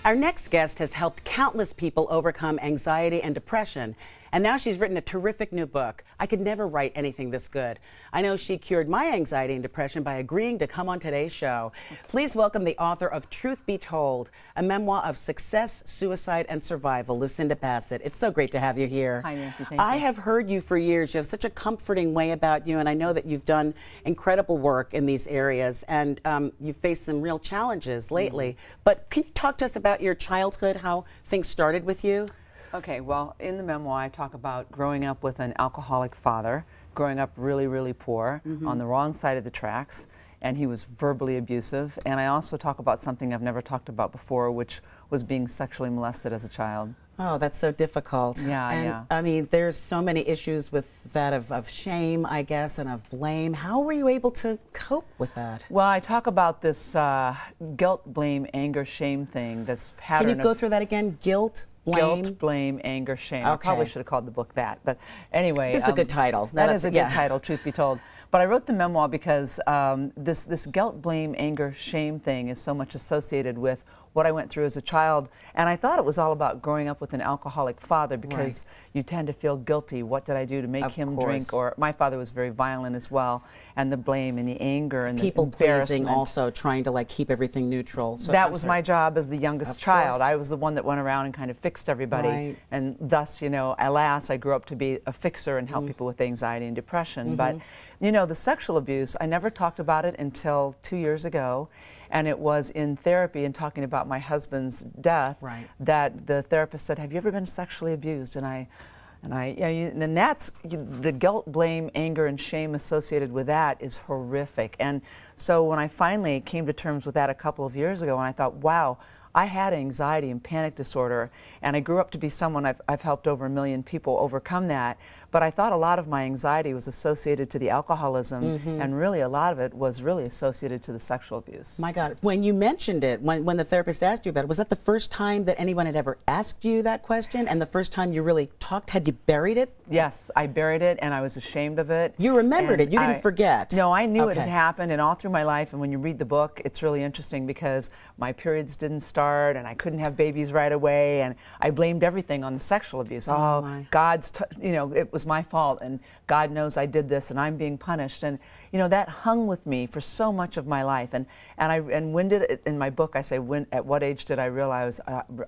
Our next guest has helped countless people overcome anxiety and depression, and now she's written a terrific new book. I could never write anything this good. I know she cured my anxiety and depression by agreeing to come on today's show. Please welcome the author of Truth Be Told, a memoir of success, suicide, and survival, Lucinda Bassett. It's so great to have you here. Hi, Nancy. Thank you. I have heard you for years. You have such a comforting way about you, and I know that you've done incredible work in these areas, and you've faced some real challenges lately. But can you talk to us about your childhood, how things started with you? Okay, well, in the memoir, I talk about growing up with an alcoholic father, growing up really, really poor, on the wrong side of the tracks, and he was verbally abusive. And I also talk about something I've never talked about before, which was being sexually molested as a child. Oh, that's so difficult. Yeah, and, yeah. I mean, there's so many issues with that of shame, I guess, and of blame. How were you able to cope with that? Well, I talk about this guilt, blame, anger, shame thing that's pattern. Can you go through that again? Guilt, blame? Guilt, blame, anger, shame. Okay. I probably should have called the book that. But anyway. This is a good title. That is a good title, truth be told. But I wrote the memoir because this guilt, blame, anger, shame thing is so much associated with what I went through as a child. And I thought it was all about growing up with an alcoholic father because you tend to feel guilty. What did I do to make him drink? Or my father was very violent as well. And the blame and the anger and people the embarrassment. pleasing, also trying to like keep everything neutral. So that was my job as the youngest child. I was the one that went around and kind of fixed everybody. Right. And thus, you know, alas, I grew up to be a fixer and help people with anxiety and depression. But, you know, the sexual abuse, I never talked about it until 2 years ago. And it was in therapy and talking about my husband's death that the therapist said, "Have you ever been sexually abused?" And that's the guilt, blame, anger, and shame associated with that is horrific. And so when I finally came to terms with that a couple of years ago, and I thought, wow, I had anxiety and panic disorder, and I grew up to be someone I've helped over 1 million people overcome that. But I thought a lot of my anxiety was associated to the alcoholism, and really a lot of it was really associated to the sexual abuse. My God, when you mentioned it, when the therapist asked you about it, was that the first time that anyone had ever asked you that question, and the first time you really talked? Had you buried it? Yes, I buried it, and I was ashamed of it. You remembered it, you didn't forget. No, I knew it had happened, and all through my life, and when you read the book, it's really interesting because my periods didn't start, and I couldn't have babies right away, and I blamed everything on the sexual abuse. Oh, God's, you know, it was my fault, and God knows I did this, and I'm being punished. And you know, that hung with me for so much of my life. And when did it, in my book I say, at what age did I realize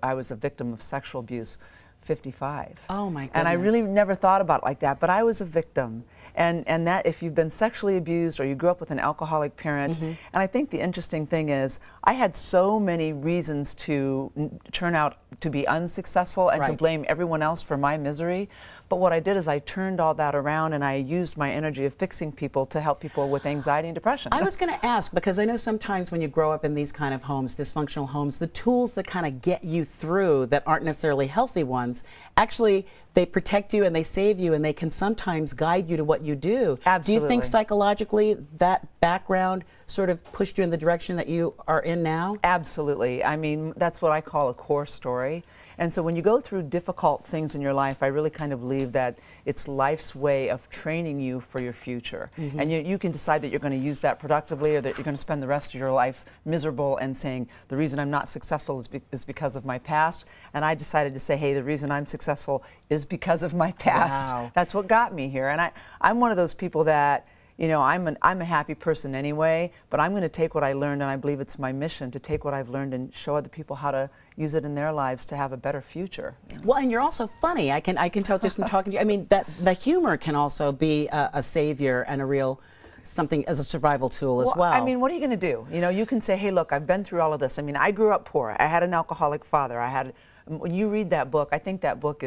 I was a victim of sexual abuse? 55. Oh my goodness. And I really never thought about it like that, but I was a victim. And that if you've been sexually abused or you grew up with an alcoholic parent, and I think the interesting thing is I had so many reasons to turn out to be unsuccessful and to blame everyone else for my misery. But what I did is I turned all that around and I used my energy of fixing people to help people with anxiety and depression. I was going to ask, because I know sometimes when you grow up in these kind of homes, dysfunctional homes, the tools that kind of get you through that aren't necessarily healthy ones, actually they protect you and they save you and they can sometimes guide you to what you do. Absolutely. Do you think psychologically that background sort of pushed you in the direction that you are in now? Absolutely. I mean, that's what I call a core story. And so when you go through difficult things in your life, I really kind of believe that it's life's way of training you for your future. And you can decide that you're going to use that productively or that you're going to spend the rest of your life miserable and saying, the reason I'm not successful is because of my past. And I decided to say, hey, the reason I'm successful is because of my past. Wow. That's what got me here. And I'm one of those people that, you know, I'm a happy person anyway, but I'm going to take what I learned, and I believe it's my mission to take what I've learned and show other people how to use it in their lives to have a better future. Well, and you're also funny. I can tell just from talking to you. I mean, that the humor can also be a savior and a real something as a survival tool as well. I mean, what are you going to do? You know, you can say, hey, look, I've been through all of this. I mean, I grew up poor. I had an alcoholic father. When you read that book, I think that book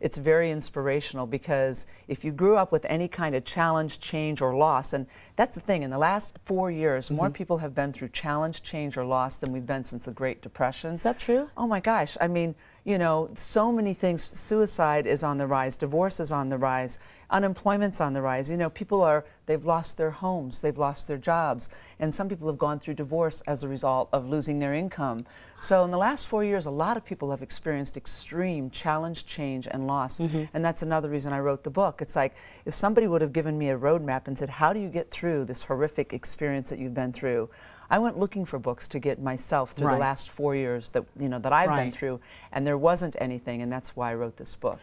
it's very inspirational because if you grew up with any kind of challenge, change, or loss, and that's the thing, in the last 4 years, more people have been through challenge, change, or loss than we've been since the Great Depression. Is that true? Oh my gosh. I mean, you know, so many things. Suicide is on the rise, divorce is on the rise, Unemployment's on the rise. You know, they've lost their homes, they've lost their jobs, and some people have gone through divorce as a result of losing their income. So in the last 4 years, a lot of people have experienced extreme challenge, change, and loss, and that's another reason I wrote the book. It's like, if somebody would have given me a roadmap and said, how do you get through this horrific experience that you've been through? I went looking for books to get myself through the last 4 years that, that I've been through, and there wasn't anything, and that's why I wrote this book.